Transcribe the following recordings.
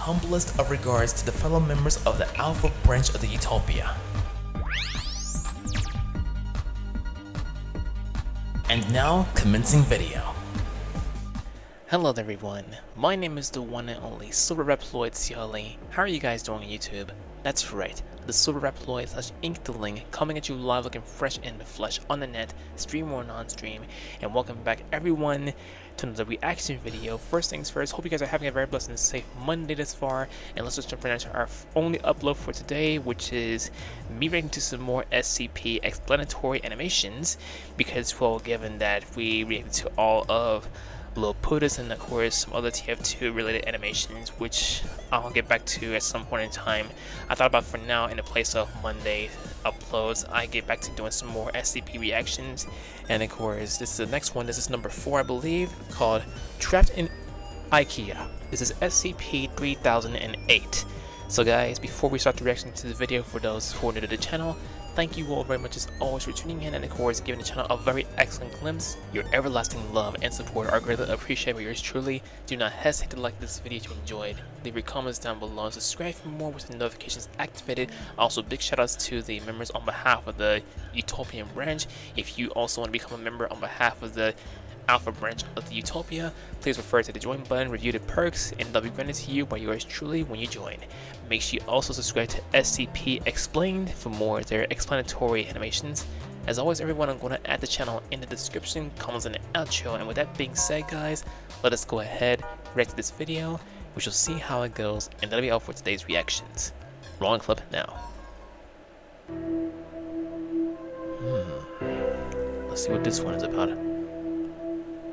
humblest of regards to the fellow members of the Alpha branch of the Utopia. And now, commencing video. Hello there everyone, my name is the one and only Silverreploid CLE. How are you guys doing on YouTube? That's right, the Silverreploid / Inkling coming at you live looking fresh in the flesh on the net, stream or non-stream, and welcome back everyone to another reaction video. First things first, hope you guys are having a very blessed and safe Monday thus far, and let's just jump right into our only upload for today, which is me reacting to some more SCP explanatory animations, because well, given that we reacted to all of Lil Putis and of course some other TF2 related animations, which I'll get back to at some point in time. I thought about for now, in the place of Monday uploads, I get back to doing some more SCP reactions. And of course this is the next one. This is number 4 I believe, called Trapped in IKEA. This is SCP-3008. So guys, before we start the reaction to the video, for those who are new to the channel, thank you all very much as always for tuning in and of course giving the channel a very excellent glimpse. Your everlasting love and support are greatly appreciated by yours truly. Do not hesitate to like this video if you enjoyed. Leave your comments down below and subscribe for more with the notifications activated. Also big shout outs to the members on behalf of the Utopian branch. If you also want to become a member on behalf of the Alpha branch of the Utopia, please refer to the join button, review the perks, and they'll be granted to you by yours truly when you join. Make sure you also subscribe to SCP Explained for more of their explanatory animations. As always everyone, I'm going to add the channel in the description, comments, and the outro. And with that being said guys, let us go ahead, react to this video. We shall see how it goes, and that'll be all for today's reactions. Rolling clip now. Let's see what this one is about.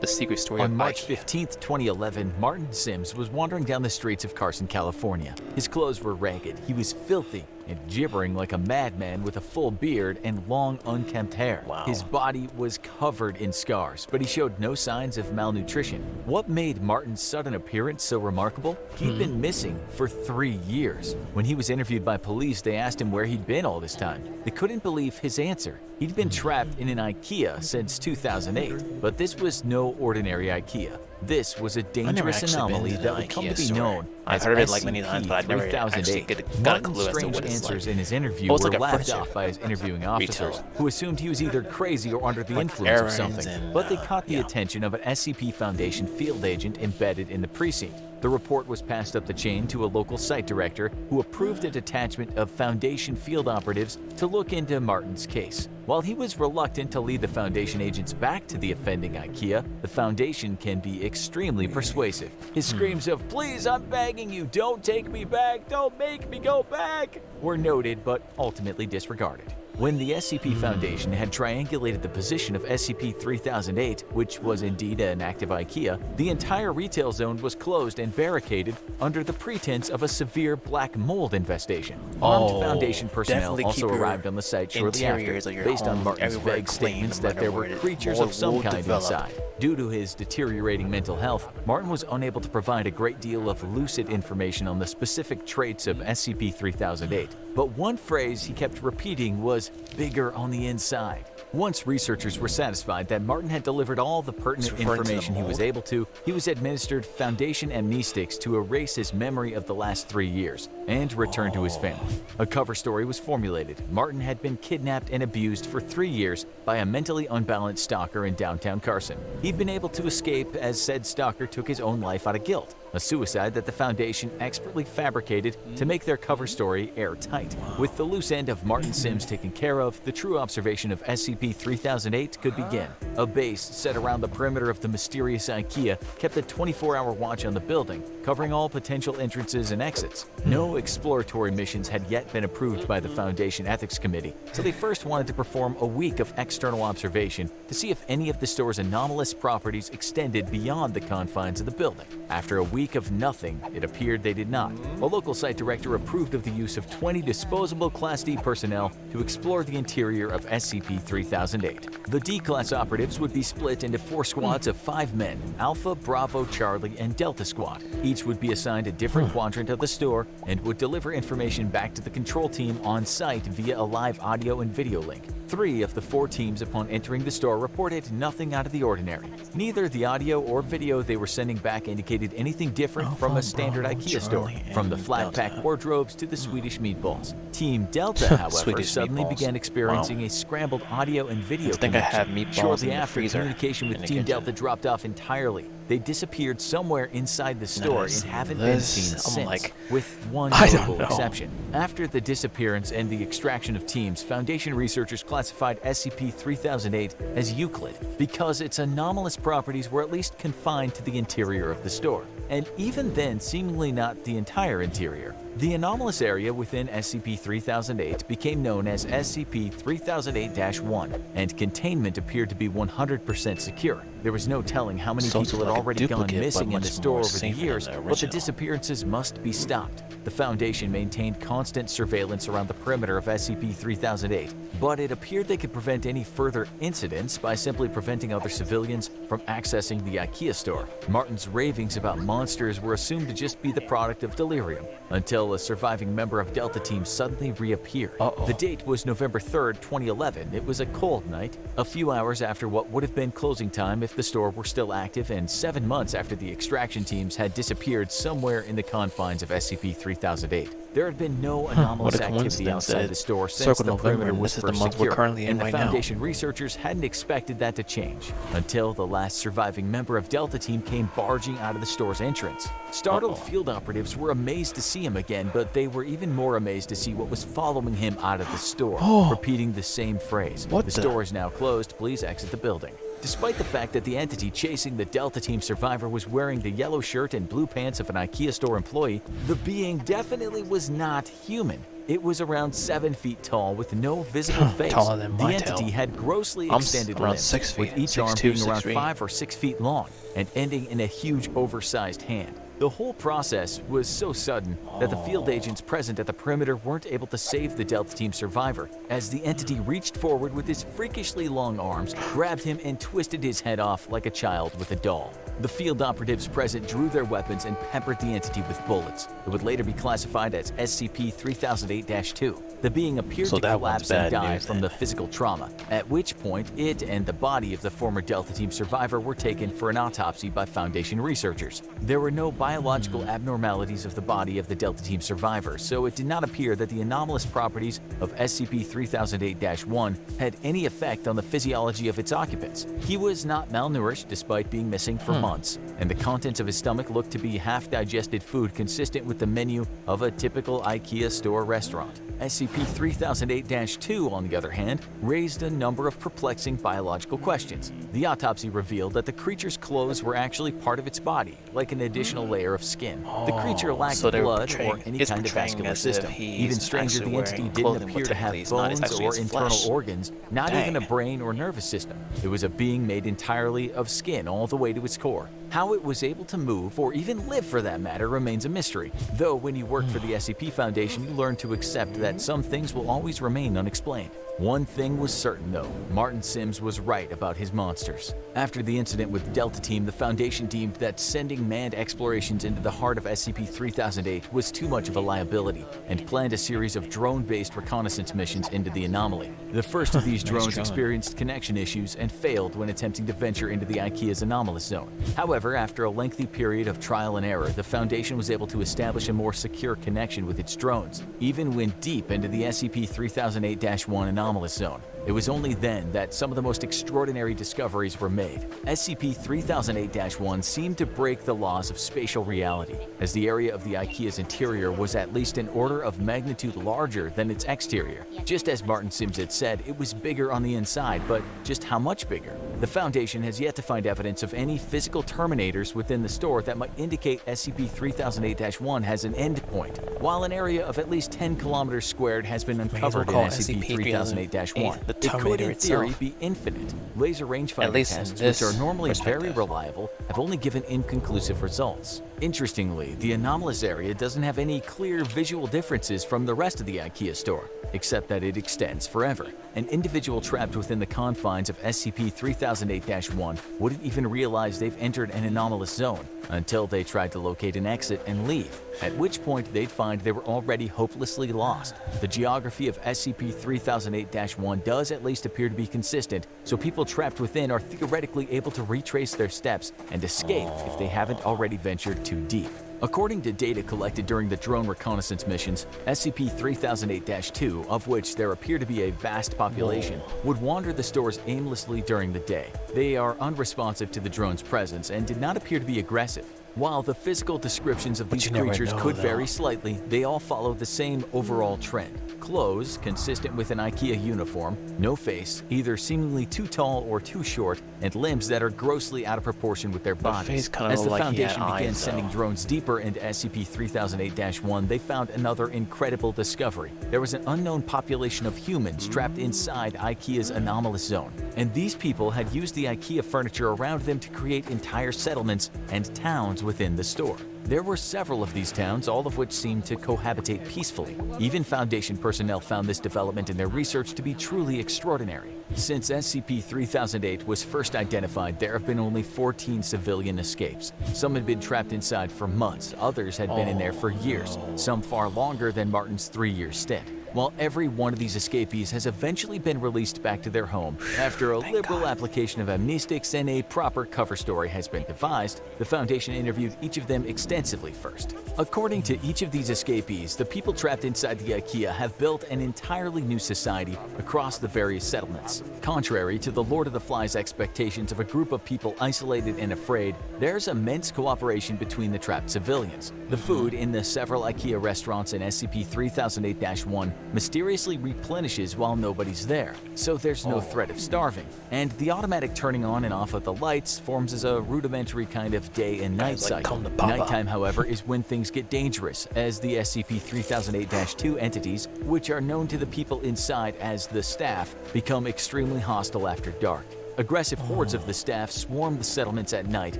The secret story on of March IKEA. 15th, 2011, Martin Sims was wandering down the streets of Carson, California. His clothes were ragged, he was filthy, and gibbering like a madman with a full beard and long, unkempt hair. Wow. His body was covered in scars, but he showed no signs of malnutrition. What made Martin's sudden appearance so remarkable? He'd been missing for 3 years. When he was interviewed by police, they asked him where he'd been all this time. They couldn't believe his answer. He'd been trapped in an IKEA since 2008, but this was no ordinary IKEA. This was a dangerous anomaly that would come to be known as I've heard of it like many times, but I've never actually got a Martin's clue as to strange what it's answers like. in his interview Oh, it's were like a laughed furniture off by his interviewing officers, retail. who assumed he was either crazy or under the Like influence of errands something. and, But they caught the yeah. attention of an SCP Foundation field agent embedded in the precinct. The report was passed up the chain to a local site director, who approved a detachment of Foundation field operatives to look into Martin's case. While he was reluctant to lead the Foundation agents back to the offending IKEA, the Foundation can be extremely persuasive. His screams of, "Please, I'm begging you, don't take me back, don't make me go back," were noted but ultimately disregarded. When the SCP Foundation had triangulated the position of SCP-3008, which was indeed an active IKEA, the entire retail zone was closed and barricaded under the pretense of a severe black mold infestation. Armed Foundation personnel also arrived on the site shortly after, based on Martin's vague statements that there were creatures of some kind inside. Due to his deteriorating mental health, Martin was unable to provide a great deal of lucid information on the specific traits of SCP-3008. But one phrase he kept repeating was, "bigger on the inside." Once researchers were satisfied that Martin had delivered all the pertinent information he was able to, he was administered Foundation amnestics to erase his memory of the last 3 years and return to his family. A cover story was formulated. Martin had been kidnapped and abused for 3 years by a mentally unbalanced stalker in downtown Carson. He'd been able to escape as said stalker took his own life out of guilt, a suicide that the Foundation expertly fabricated to make their cover story airtight. With the loose end of Martin Sims taken care of, the true observation of SCP-3008 could begin. A base set around the perimeter of the mysterious IKEA kept a 24-hour watch on the building, covering all potential entrances and exits. No exploratory missions had yet been approved by the Foundation Ethics Committee, so they first wanted to perform a week of external observation to see if any of the store's anomalous properties extended beyond the confines of the building. After a week of nothing, it appeared they did not. A local site director approved of the use of 20 disposable Class D personnel to explore the interior of SCP-3008. The D-Class operatives would be split into 4 squads of 5 men, Alpha, Bravo, Charlie, and Delta Squad. Each would be assigned a different quadrant of the store and would deliver information back to the control team on site via a live audio and video link. 3 of the 4 teams upon entering the store reported nothing out of the ordinary. Neither the audio or video they were sending back indicated anything different from a standard IKEA store, from the flat-pack wardrobes to the Swedish meatballs. Team Delta, however, suddenly began experiencing a scrambled audio and video connection. Shortly after, communication with Team Delta dropped off entirely. They disappeared somewhere inside the store and haven't been seen since, with one notable exception. After the disappearance and the extraction of teams, Foundation researchers classified SCP-3008 as Euclid because its anomalous properties were at least confined to the interior of the store, and even then seemingly not the entire interior. The anomalous area within SCP-3008 became known as SCP-3008-1, and containment appeared to be 100% secure. There was no telling how many people had already gone missing in the store over the years, but the disappearances must be stopped. The Foundation maintained constant surveillance around the perimeter of SCP-3008, but it appeared they could prevent any further incidents by simply preventing other civilians from accessing the IKEA store. Martin's ravings about monsters were assumed to just be the product of delirium, until a surviving member of Delta Team suddenly reappeared. The date was November 3rd, 2011. It was a cold night, a few hours after what would have been closing time if the store were still active, and 7 months after the extraction teams had disappeared somewhere in the confines of SCP-3008. There had been no anomalous activity outside the store since the perimeter was first secured, and the Foundation researchers hadn't expected that to change, until the last surviving member of Delta Team came barging out of the store's entrance. Startled field operatives were amazed to see him again, but they were even more amazed to see what was following him out of the store, repeating the same phrase. The store is now closed, please exit the building. Despite the fact that the entity chasing the Delta Team survivor was wearing the yellow shirt and blue pants of an IKEA store employee, the being definitely was not human. It was around 7 feet tall with no visible face. Taller than my the entity had grossly extended around limbs, 6 feet, with each arm being around 5 or 6 feet long and ending in a huge oversized hand. The whole process was so sudden that the field agents present at the perimeter weren't able to save the Delta Team survivor, as the entity reached forward with his freakishly long arms, grabbed him, and twisted his head off like a child with a doll. The field operatives present drew their weapons and peppered the entity with bullets. It would later be classified as SCP-3008-2. The being appeared to collapse and die from the physical trauma, at which point it and the body of the former Delta Team survivor were taken for an autopsy by Foundation researchers. There were no biological abnormalities of the body of the Delta Team survivor, so it did not appear that the anomalous properties of SCP-3008-1 had any effect on the physiology of its occupants. He was not malnourished despite being missing for months, and the contents of his stomach looked to be half-digested food consistent with the menu of a typical IKEA store restaurant. SCP-3008-2, on the other hand, raised a number of perplexing biological questions. The autopsy revealed that the creature's clothes were actually part of its body, like an additional layer of skin. The creature lacked blood or any kind of vascular system. Even stranger, the entity didn't appear to have bones or internal organs, not even a brain or nervous system. It was a being made entirely of skin all the way to its core. How it was able to move, or even live for that matter, remains a mystery. Though when you work for the SCP Foundation, you learn to accept that some things will always remain unexplained. One thing was certain though, Martin Sims was right about his monsters. After the incident with Delta Team, the Foundation deemed that sending manned explorations into the heart of SCP-3008 was too much of a liability, and planned a series of drone-based reconnaissance missions into the anomaly. The first of these drones experienced connection issues and failed when attempting to venture into the IKEA's anomalous zone. However, after a lengthy period of trial and error, the Foundation was able to establish a more secure connection with its drones, even when deep into the SCP-3008-1 anomalous zone. It was only then that some of the most extraordinary discoveries were made. SCP-3008-1 seemed to break the laws of spatial reality, as the area of the IKEA's interior was at least an order of magnitude larger than its exterior. Just as Martin Sims had said, it was bigger on the inside, but just how much bigger? The Foundation has yet to find evidence of any physical terminators within the store that might indicate SCP-3008-1 has an endpoint, while an area of at least 10 kilometers squared has been uncovered in SCP-3008-1. It could, in theory, be infinite. Laser rangefinder tests, which are normally very reliable, have only given inconclusive results. Interestingly, the anomalous area doesn't have any clear visual differences from the rest of the IKEA store, except that it extends forever. An individual trapped within the confines of SCP-3008-1 wouldn't even realize they've entered an anomalous zone until they tried to locate an exit and leave, at which point they'd find they were already hopelessly lost. The geography of SCP-3008-1 does at least appear to be consistent, so people trapped within are theoretically able to retrace their steps and escape if they haven't already ventured too deep. According to data collected during the drone reconnaissance missions, SCP-3008-2, of which there appear to be a vast population, would wander the stores aimlessly during the day. They are unresponsive to the drone's presence and did not appear to be aggressive. While the physical descriptions of these creatures could vary slightly, they all follow the same overall trend. Clothes consistent with an IKEA uniform, no face, either seemingly too tall or too short, and limbs that are grossly out of proportion with their bodies. As the Foundation began sending drones deeper into SCP-3008-1, they found another incredible discovery. There was an unknown population of humans trapped inside IKEA's anomalous zone, and these people had used the IKEA furniture around them to create entire settlements and towns within the store. There were several of these towns, all of which seemed to cohabitate peacefully. Even Foundation personnel found this development in their research to be truly extraordinary. Since SCP-3008 was first identified, there have been only 14 civilian escapes. Some had been trapped inside for months, others had been in there for years, some far longer than Martin's 3-year stint. While every one of these escapees has eventually been released back to their home, after a liberal application of amnestics and a proper cover story has been devised, the Foundation interviewed each of them extensively first. According to each of these escapees, the people trapped inside the IKEA have built an entirely new society across the various settlements. Contrary to the Lord of the Flies expectations of a group of people isolated and afraid, there's immense cooperation between the trapped civilians. The food in the several IKEA restaurants in SCP-3008-1 mysteriously replenishes while nobody's there, so there's no threat of starving. And the automatic turning on and off of the lights forms as a rudimentary kind of day and night cycle. Nighttime, however, is when things get dangerous, as the SCP-3008-2 entities, which are known to the people inside as the staff, become extremely hostile after dark. Aggressive hordes of the staff swarm the settlements at night,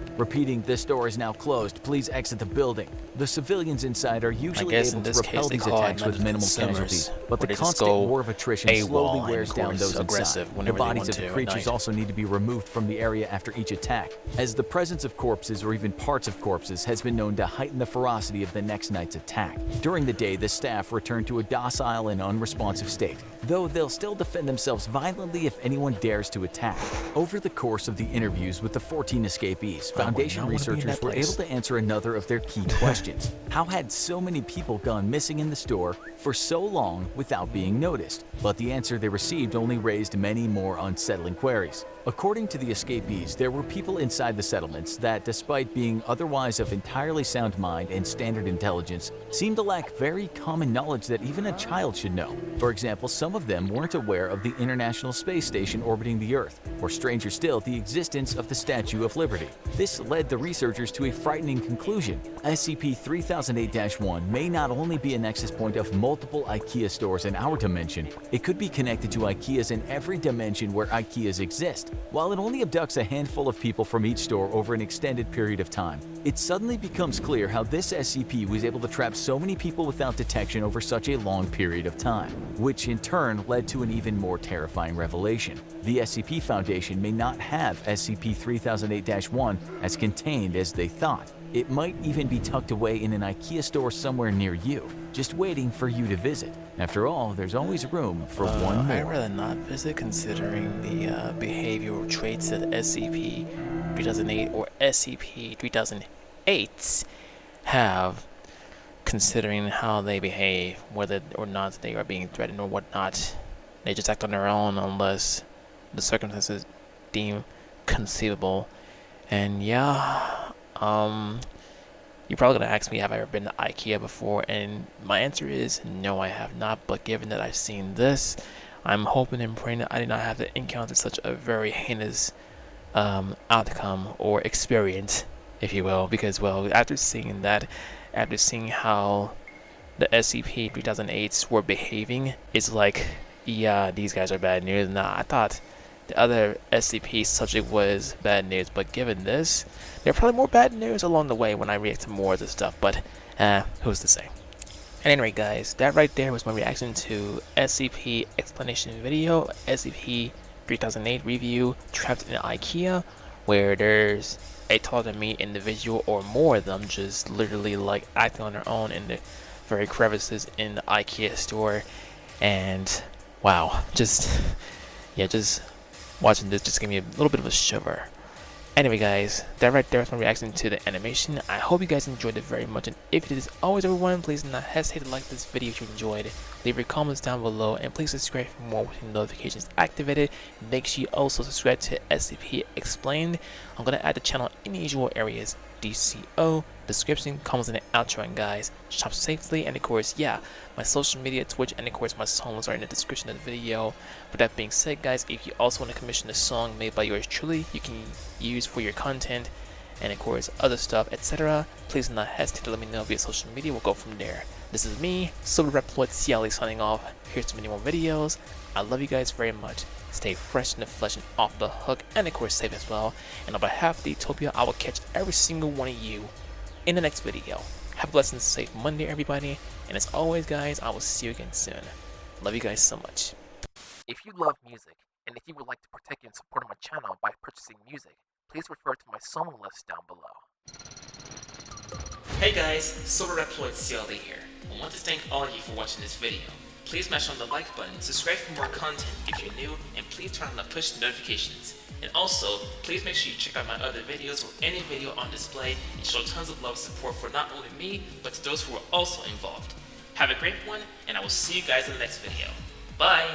repeating, "This door is now closed, please exit the building." The civilians inside are usually able to repel these attacks with minimal casualties, but the constant war of attrition slowly wears down those inside. The bodies of the creatures also need to be removed from the area after each attack, as the presence of corpses or even parts of corpses has been known to heighten the ferocity of the next night's attack. During the day, the staff return to a docile and unresponsive state, though they'll still defend themselves violently if anyone dares to attack. Over the course of the interviews with the 14 escapees, Foundation researchers were able to answer another of their key questions. How had so many people gone missing in the store for so long without being noticed? But the answer they received only raised many more unsettling queries. According to the escapees, there were people inside the settlements that, despite being otherwise of entirely sound mind and standard intelligence, seemed to lack very common knowledge that even a child should know. For example, some of them weren't aware of the International Space Station orbiting the Earth, or stranger still, the existence of the Statue of Liberty. This led the researchers to a frightening conclusion. SCP-3008-1 may not only be a nexus point of multiple IKEA stores in our dimension, it could be connected to IKEAs in every dimension where IKEAs exist. While it only abducts a handful of people from each store over an extended period of time, it suddenly becomes clear how this SCP was able to trap so many people without detection over such a long period of time, which in turn led to an even more terrifying revelation. The SCP Foundation may not have SCP-3008-1 as contained as they thought. It might even be tucked away in an IKEA store somewhere near you, just waiting for you to visit. After all, there's always room for one more. I'd rather not visit, considering the behavioral traits that SCP-3008 or SCP-3008 have, considering how they behave, whether or not they are being threatened or whatnot. They just act on their own unless the circumstances deem conceivable. And yeah, you're probably gonna ask me, have I ever been to IKEA before? And my answer is no, I have not. But given that I've seen this, I'm hoping and praying that I did not have to encounter such a very heinous outcome or experience, if you will. Because, well, after seeing that, after seeing how the SCP-3008s were behaving, it's like, yeah, these guys are bad news. Nah, I thought the other SCP subject was bad news, but given this, there are probably more bad news along the way when I react to more of this stuff, but who's to say? And anyway guys, that right there was my reaction to SCP explanation video, SCP-3008 review, Trapped in IKEA, where there's a taller than me individual or more of them just literally like acting on their own in the very crevices in the IKEA store. And wow, just watching this just gave me a little bit of a shiver. Anyway guys, that right there was my reaction to the animation. I hope you guys enjoyed it very much, and if you did, as always everyone, please do not hesitate to like this video if you enjoyed it. Leave your comments down below, and please subscribe for more with your notifications activated. Make sure you also subscribe to SCP Explained. I'm going to add the channel in the usual areas: DCO, description, comments, and the outro. And guys, shop safely, and of course, yeah, my social media, Twitch, and of course my songs are in the description of the video. With that being said guys, if you also want to commission a song made by yours truly, you can use for your content, and of course other stuff, etc., please do not hesitate to let me know via social media. We'll go from there. This is me, Silverreploid signing off. Here's to many more videos. I love you guys very much. Stay fresh in the flesh and off the hook, and of course safe as well. And on behalf of the Utopia, I will catch every single one of you in the next video. Have a blessed and safe Monday everybody, and as always guys, I will see you again soon. Love you guys so much. If you love music, and if you would like to partake in support of my channel by purchasing music, please refer to my song list down below. Hey guys, Silverreploid here. I want to thank all of you for watching this video. Please smash on the like button, subscribe for more content if you're new, and please turn on the push notifications. And also, please make sure you check out my other videos or any video on display and show tons of love and support for not only me, but to those who are also involved. Have a great one, and I will see you guys in the next video. Bye!